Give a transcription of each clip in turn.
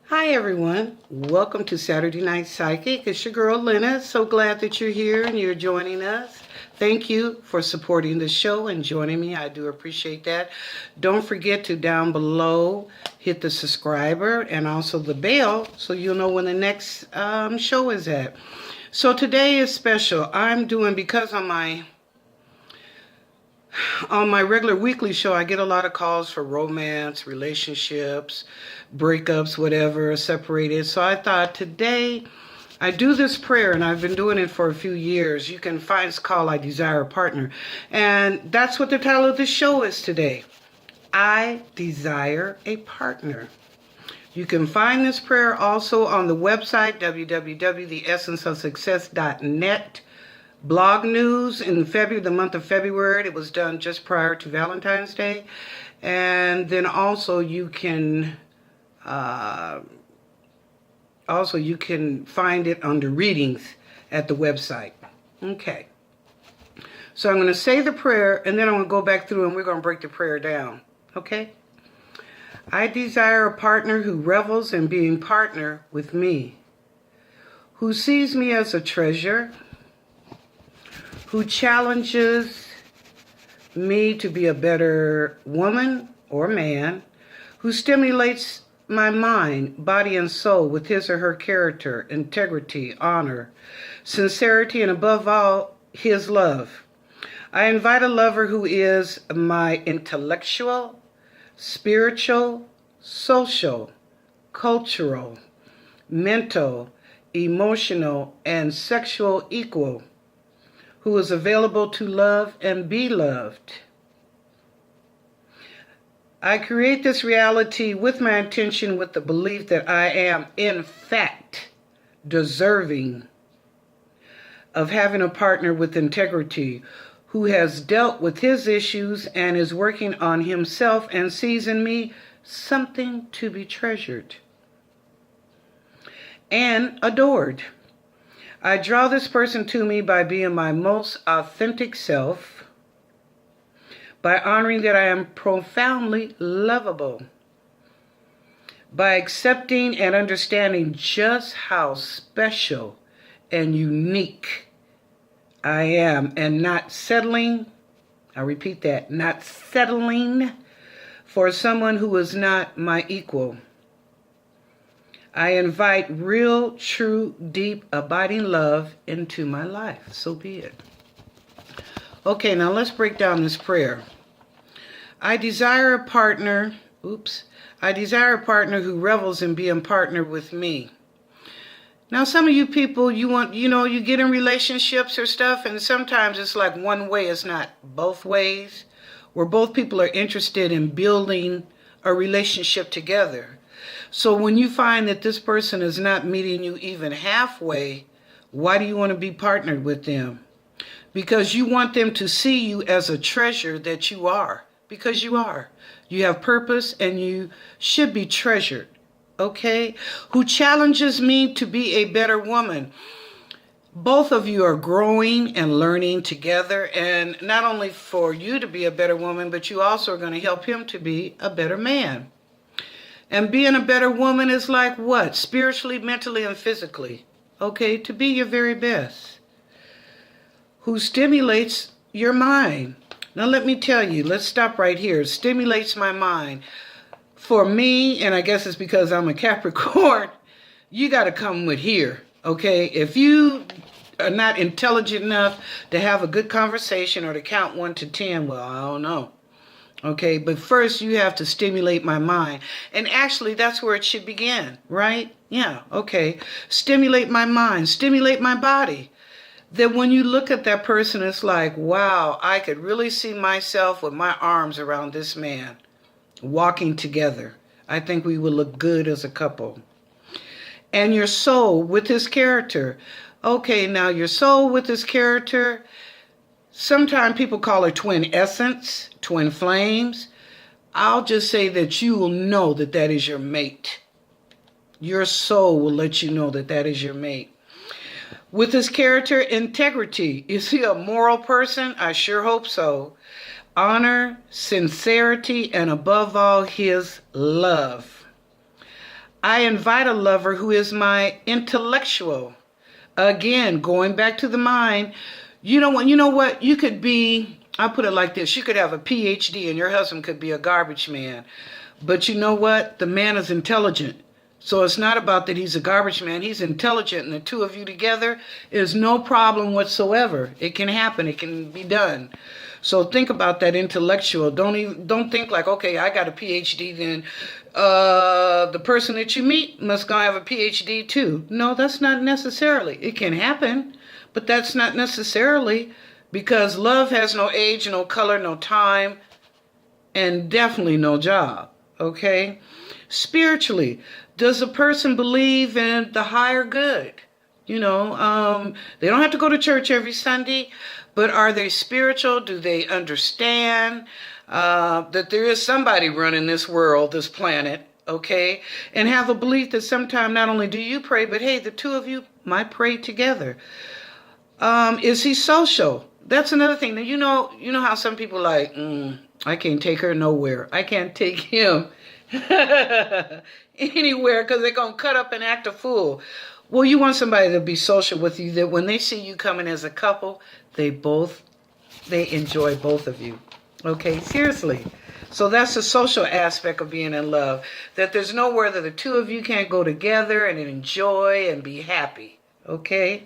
Hi everyone, welcome to Saturday Night Psychic. It's your girl Lennis. So glad that you're here and you're joining us. Thank you for supporting the show and joining me. I do appreciate that. Don't forget to down below hit the subscriber and also the bell so you'll know when the next show is at. So today is special. I'm doing, because on my regular weekly show, I get a lot of calls for romance, relationships, breakups, whatever, separated. So I thought today I do this prayer, and I've been doing it for a few years. You can find it's called I Desire a Partner. And that's what the title of the show is today. I Desire a Partner. You can find this prayer also on the website, www.theessenceofsuccess.net. Blog news in the month of February. It was done just prior to Valentine's Day. And then also you can find it under readings at the website. Okay. So I'm going to say the prayer, and then I'm going to go back through and we're going to break the prayer down. Okay? I desire a partner who revels in being partner with me, who sees me as a treasure, who challenges me to be a better woman or man, who stimulates my mind, body, and soul with his or her character, integrity, honor, sincerity, and above all, his love. I invite a lover who is my intellectual, spiritual, social, cultural, mental, emotional, and sexual equal, who is available to love and be loved. I create this reality with my intention, with the belief that I am, in fact, deserving of having a partner with integrity who has dealt with his issues and is working on himself and sees in me something to be treasured and adored. I draw this person to me by being my most authentic self, by honoring that I am profoundly lovable, by accepting and understanding just how special and unique I am, and not settling, I repeat that, not settling for someone who is not my equal. I invite real, true, deep, abiding love into my life. So be it. Okay, now let's break down this prayer. I desire a partner, I desire a partner who revels in being partnered with me. Now, some of you people, you get in relationships or stuff, and sometimes it's like one way, it's not both ways, where both people are interested in building a relationship together. So when you find that this person is not meeting you even halfway, why do you want to be partnered with them? Because you want them to see you as a treasure that you are. Because you are. You have purpose and you should be treasured. Okay? Who challenges me to be a better woman. Both of you are growing and learning together, and not only for you to be a better woman, but you also are going to help him to be a better man. And being a better woman is like what? Spiritually, mentally, and physically. Okay? To be your very best. Who stimulates your mind. Now let me tell you, let's stop right here. Stimulates my mind. For me, and I guess it's because I'm a Capricorn, you got to come with here. Okay? If you are not intelligent enough to have a good conversation or to count 1 to 10, well, I don't know. Okay, but first you have to stimulate my mind. And actually, that's where it should begin, right? Yeah, okay. Stimulate my mind, stimulate my body. That when you look at that person, it's like, wow, I could really see myself with my arms around this man, walking together. I think we would look good as a couple. And your soul with his character. Okay, now your soul with his character. Sometimes people call her twin essence, twin flames. I'll just say that you will know that that is your mate. Your soul will let you know that that is your mate. With his character, integrity. Is he a moral person? I sure hope so. Honor, sincerity, and above all, his love. I invite a lover who is my intellectual. Again, going back to the mind, you know what? You could be, I'll put it like this. You could have a PhD and your husband could be a garbage man. But you know what? The man is intelligent. So it's not about that he's a garbage man. He's intelligent, and the two of you together is no problem whatsoever. It can happen. It can be done. So think about that intellectual. Don't think like, okay, I got a PhD, then the person that you meet must go have a PhD too. No, that's not necessarily. It can happen, but that's not necessarily, because love has no age, no color, no time, and definitely no job. Okay? Spiritually, does a person believe in the higher good? They don't have to go to church every Sunday, but are they spiritual? Do they understand that there is somebody running this world, this planet, okay? And have a belief that sometime not only do you pray, but hey, the two of you might pray together. Is he social? That's another thing. Now, you know how some people like, I can't take her nowhere. I can't take him anywhere because they're going to cut up and act a fool. Well, you want somebody to be social with you, that when they see you coming as a couple, they enjoy both of you. Okay, seriously. So that's the social aspect of being in love, that there's nowhere that the two of you can't go together and enjoy and be happy. Okay?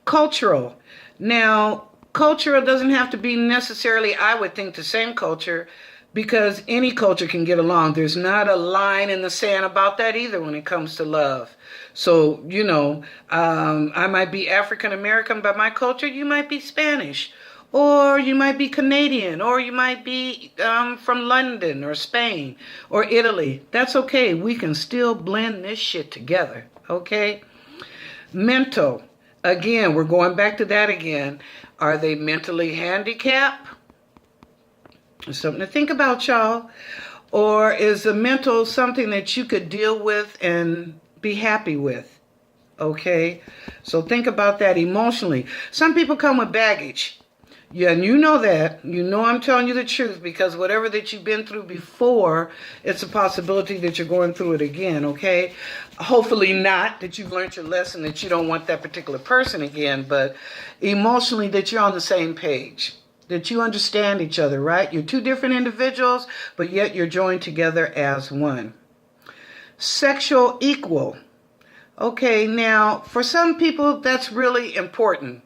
Cultural. Now, cultural doesn't have to be necessarily, I would think, the same culture, because any culture can get along. There's not a line in the sand about that either when it comes to love. So, I might be African American by my culture, you might be Spanish, or you might be Canadian, or you might be from London or Spain or Italy. That's okay. We can still blend this shit together, okay? Mental. Again, we're going back to that again. Are they mentally handicapped? Something to think about, y'all. Or is the mental something that you could deal with and be happy with? Okay? So think about that emotionally. Some people come with baggage. Yeah, and you know that. You know I'm telling you the truth, because whatever that you've been through before, it's a possibility that you're going through it again, okay? Hopefully not, that you've learned your lesson, that you don't want that particular person again, but emotionally that you're on the same page, that you understand each other, right? You're two different individuals, but yet you're joined together as one. Sexual equal. Okay, now, for some people, that's really important,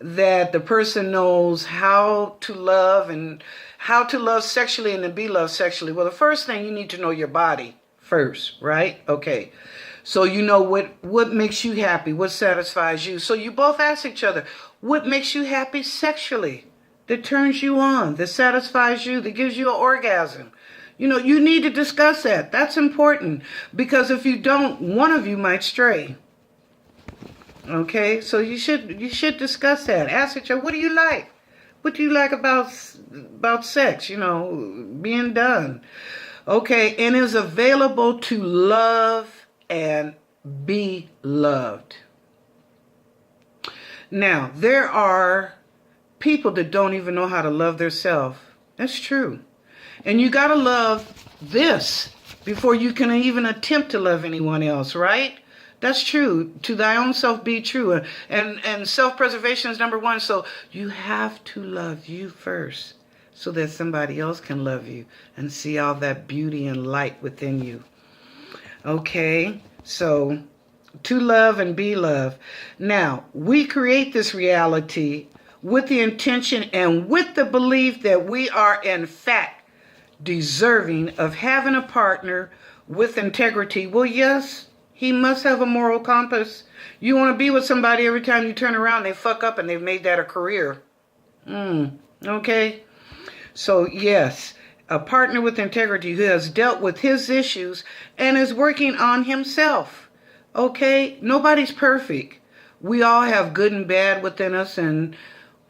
that the person knows how to love and how to love sexually and to be loved sexually. Well, the first thing, you need to know your body first, right? Okay. So you know what makes you happy, what satisfies you. So you both ask each other, what makes you happy sexually, that turns you on, that satisfies you, that gives you an orgasm? You need to discuss that. That's important, because if you don't, one of you might stray. Okay, so you should discuss that. Ask each other, what do you like? What do you like about sex? Being done. Okay, and is available to love and be loved. Now, there are people that don't even know how to love themselves. That's true. And you got to love this before you can even attempt to love anyone else, right? That's true. To thy own self be true. And self-preservation is number one. So you have to love you first so that somebody else can love you and see all that beauty and light within you. Okay, so to love and be loved. Now, we create this reality with the intention and with the belief that we are in fact deserving of having a partner with integrity. Well, yes, he must have a moral compass. You want to be with somebody, every time you turn around, they fuck up and they've made that a career. Okay? So, yes, a partner with integrity who has dealt with his issues and is working on himself. Okay? Nobody's perfect. We all have good and bad within us, and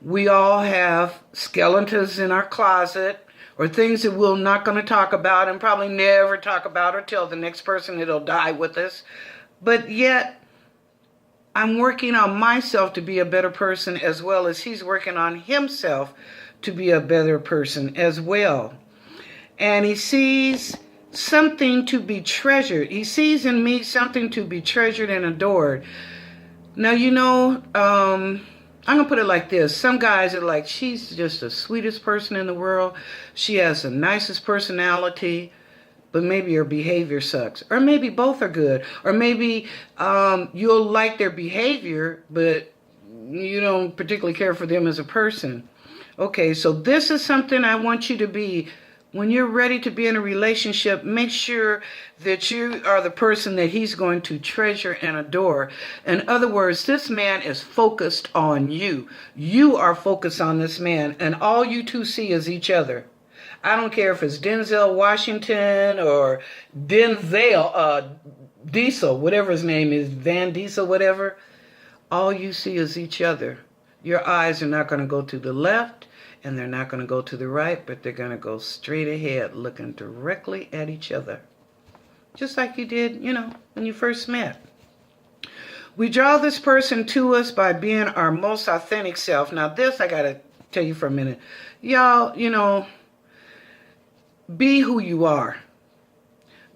we all have skeletons in our closet, or things that we're not going to talk about and probably never talk about or tell the next person that'll die with us. But yet, I'm working on myself to be a better person, as well as he's working on himself to be a better person as well. And he sees something to be treasured. He sees in me something to be treasured and adored. Now, I'm going to put it like this. Some guys are like, she's just the sweetest person in the world. She has the nicest personality, but maybe her behavior sucks. Or maybe both are good. Or maybe you'll like their behavior, but you don't particularly care for them as a person. Okay, so this is something I want you to be. When you're ready to be in a relationship, make sure that you are the person that he's going to treasure and adore. In other words, this man is focused on you. You are focused on this man, and all you two see is each other. I don't care if it's Denzel Washington or Diesel, whatever his name is, Van Diesel, whatever. All you see is each other. Your eyes are not going to go to the left, and they're not going to go to the right, but they're going to go straight ahead, looking directly at each other. Just like you did, when you first met. We draw this person to us by being our most authentic self. Now this, I got to tell you for a minute. Y'all, be who you are.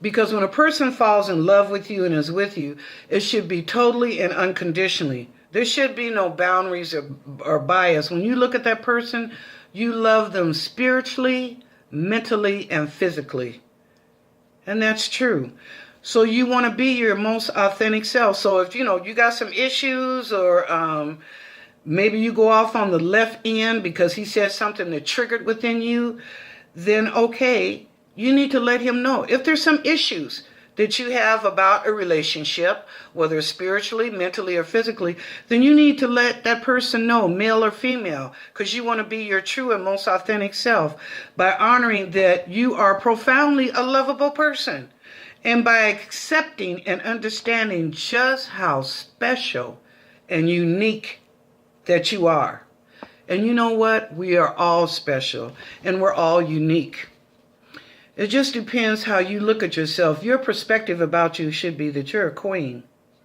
Because when a person falls in love with you and is with you, it should be totally and unconditionally. There should be no boundaries or bias. When you look at that person, you love them spiritually, mentally, and physically. And that's true. So you want to be your most authentic self. So if, you got some issues or maybe you go off on the left end because he said something that triggered within you, then okay, you need to let him know. If there's some issues that you have about a relationship, whether spiritually, mentally, or physically, then you need to let that person know, male or female, because you want to be your true and most authentic self by honoring that you are profoundly a lovable person and by accepting and understanding just how special and unique that you are. And you know what? We are all special and we're all unique. It just depends how you look at yourself. Your perspective about you should be that you're a queen.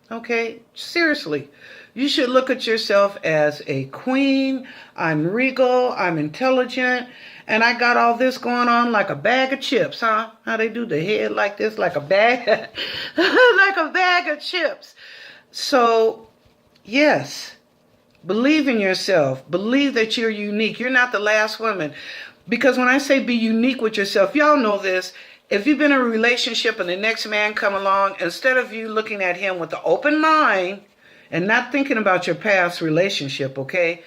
Okay? Seriously. You should look at yourself as a queen. I'm regal. I'm intelligent. And I got all this going on like a bag of chips, huh? How they do the head like this, like a bag, like a bag of chips. So, yes, believe in yourself. Believe that you're unique. You're not the last woman. Because when I say be unique with yourself, y'all know this. If you've been in a relationship and the next man come along, instead of you looking at him with an open mind and not thinking about your past relationship, okay?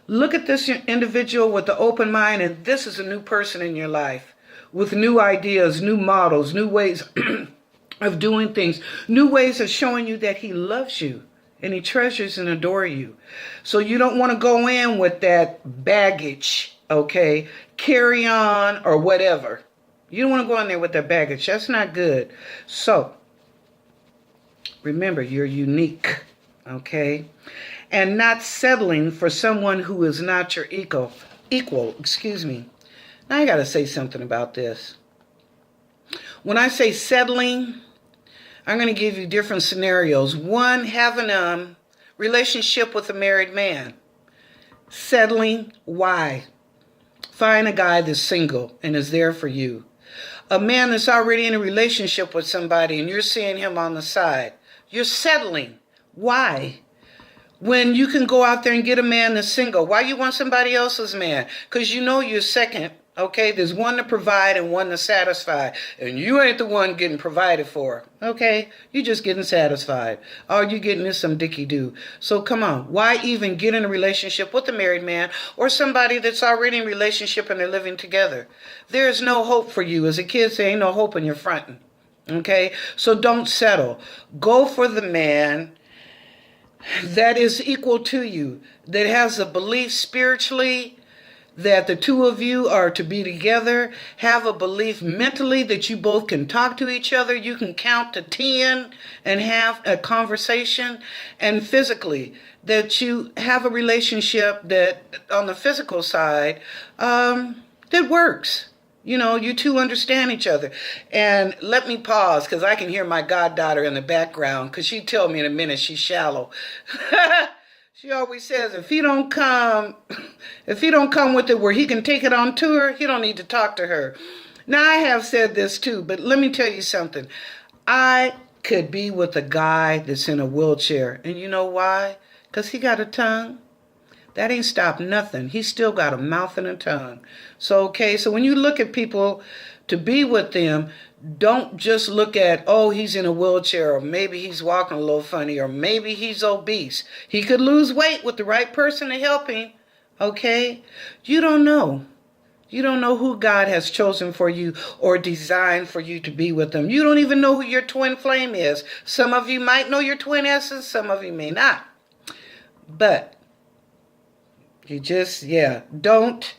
Look at this individual with the open mind, and this is a new person in your life with new ideas, new models, new ways of doing things, new ways of showing you that he loves you and he treasures and adores you. So you don't want to go in with that baggage, okay? Carry on or whatever. You don't want to go in there with that baggage. That's not good. So, remember, you're unique, okay? And not settling for someone who is not your equal. Now I got to say something about this. When I say settling, I'm going to give you different scenarios. One, having a relationship with a married man. Settling, why? Find a guy that's single and is there for you. A man that's already in a relationship with somebody and you're seeing him on the side. You're settling. Why? When you can go out there and get a man that's single. Why you want somebody else's man? Because you know you're second. Okay, there's one to provide and one to satisfy. And you ain't the one getting provided for. Okay, you're just getting satisfied. All you getting is some dicky-doo. So come on, why even get in a relationship with a married man or somebody that's already in a relationship and they're living together? There's no hope for you. As a kid say, ain't no hope in your fronting. Okay, so don't settle. Go for the man that is equal to you, that has a belief spiritually that the two of you are to be together, have a belief mentally that you both can talk to each other, you can count to 10 and have a conversation, and physically that you have a relationship that on the physical side that works. You know, you two understand each other. And let me pause because I can hear my goddaughter in the background because she'd tell me in a minute she's shallow. She always says if he don't come with it where he can take it on tour, he don't need to talk to her. Now, I have said this too, but let me tell you something. I could be with a guy that's in a wheelchair. And you know why? Because he got a tongue. That ain't stopped nothing. He still got a mouth and a tongue. So, okay, so when you look at people to be with them, don't just look at, oh, he's in a wheelchair, or maybe he's walking a little funny, or maybe he's obese. He could lose weight with the right person to help him. Okay? You don't know. You don't know who God has chosen for you or designed for you to be with them. You don't even know who your twin flame is. Some of you might know your twin essence, some of you may not. But you just, don't,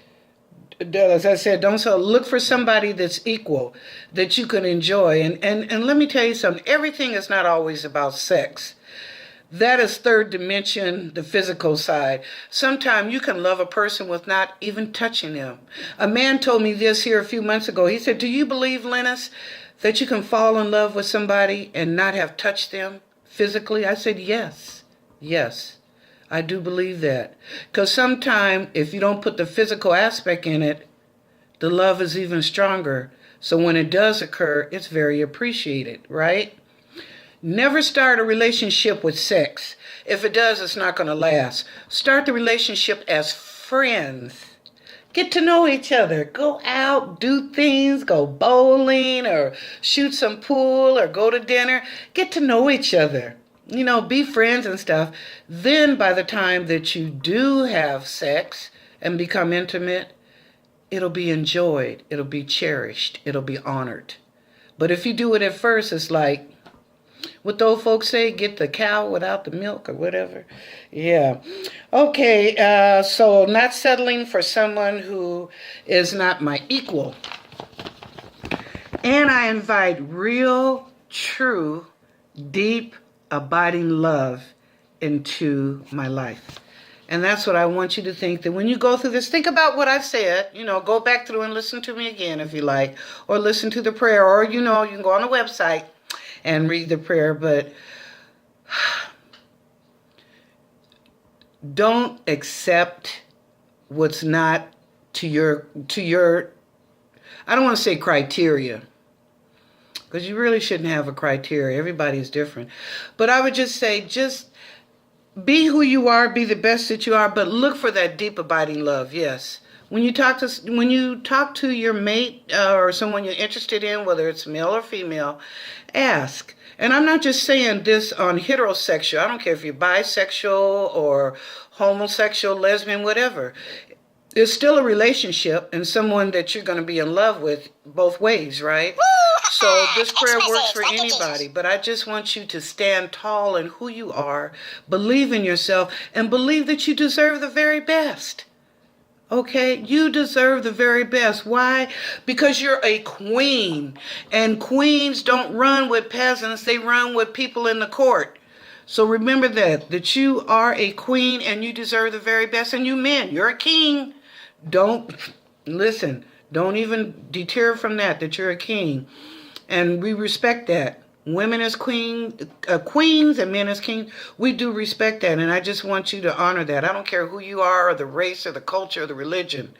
as I said, don't look for somebody that's equal, that you can enjoy. And let me tell you something, everything is not always about sex. That is third dimension, the physical side. Sometimes you can love a person with not even touching them. A man told me this here a few months ago. He said, do you believe, Lennis, that you can fall in love with somebody and not have touched them physically? I said, yes, I do believe that. Because sometimes if you don't put the physical aspect in it, the love is even stronger. So when it does occur, it's very appreciated, right? Never start a relationship with sex. If it does, it's not going to last. Start the relationship as friends. Get to know each other. Go out, do things, go bowling or shoot some pool or go to dinner. Get to know each other. You know, be friends and stuff. Then by the time that you do have sex and become intimate, it'll be enjoyed. It'll be cherished. It'll be honored. But if you do it at first, it's like, what the old folks say, get the cow without the milk or whatever. Yeah. Okay, so not settling for someone who is not my equal. And I invite real, true, deep, abiding love into my life. And that's what I want you to think, that when you go through this, think about what I've said. You know, go back through and listen to me again if you like. Or listen to the prayer. Or, you know, you can go on the website and read the prayer, but don't accept what's not to your I don't want to say criteria, because you really shouldn't have a criteria. Everybody's different. But I would just say, just be who you are, be the best that you are, but look for that deep abiding love. Yes. When you talk to your mate or someone you're interested in, whether it's male or female, ask. And I'm not just saying this on heterosexual. I don't care if you're bisexual or homosexual, lesbian, whatever. It's still a relationship and someone that you're going to be in love with both ways, right? So this prayer works for anybody. But I just want you to stand tall in who you are, believe in yourself, and believe that you deserve the very best. Okay, you deserve the very best. Why? Because you're a queen. And queens don't run with peasants. They run with people in the court. So remember that you are a queen and you deserve the very best. And you men, you're a king. Don't even deter from that you're a king. And we respect that. Women as queens and men as kings, we do respect that. And I just want you to honor that. I don't care who you are or the race or the culture or the religion.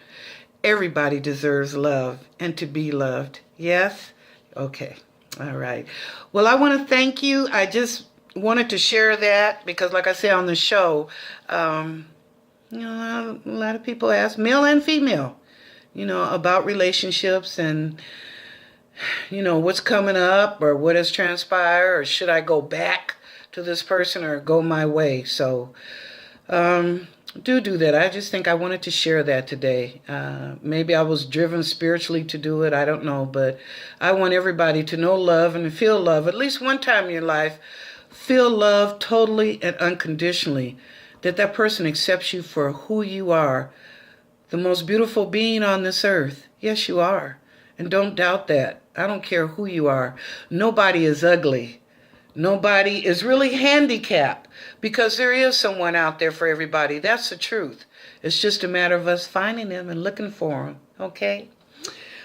Everybody deserves love and to be loved. Yes? Okay. All right. Well, I want to thank you. I just wanted to share that because, like I say on the show, a lot of people ask, male and female, about relationships and what's coming up or what has transpired, or should I go back to this person or go my way? So do that. I just think I wanted to share that today. Maybe I was driven spiritually to do it. I don't know. But I want everybody to know love and feel love. At least one time in your life, feel love totally and unconditionally. That person accepts you for who you are. The most beautiful being on this earth. Yes, you are. And don't doubt that. I don't care who you are. Nobody is ugly. Nobody is really handicapped, because there is someone out there for everybody. That's the truth. It's just a matter of us finding them and looking for them. Okay?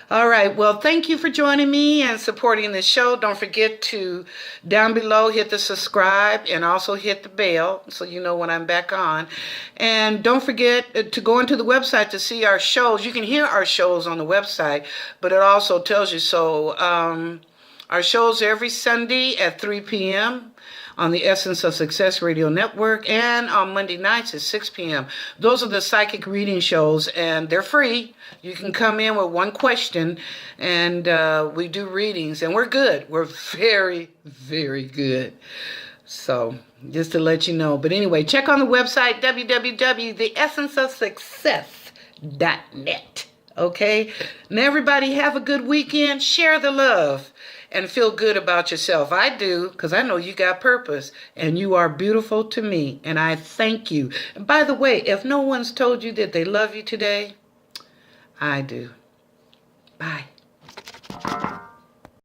All right. Well, thank you for joining me and supporting the show. Don't forget to, down below, hit the subscribe and also hit the bell so you know when I'm back on. And don't forget to go into the website to see our shows. You can hear our shows on the website, but it also tells you so. Our shows are every Sunday at 3 p.m. on the Essence of Success Radio Network, and on Monday nights at 6 p.m. Those are the psychic reading shows, and they're free. You can come in with one question, and we do readings, and we're good. We're very, very good. So, just to let you know. But anyway, check on the website, www.theessenceofsuccess.net. Okay? And everybody have a good weekend. Share the love. And feel good about yourself. I do, because I know you got purpose, and you are beautiful to me, and I thank you. And by the way, if no one's told you that they love you today, I do. Bye.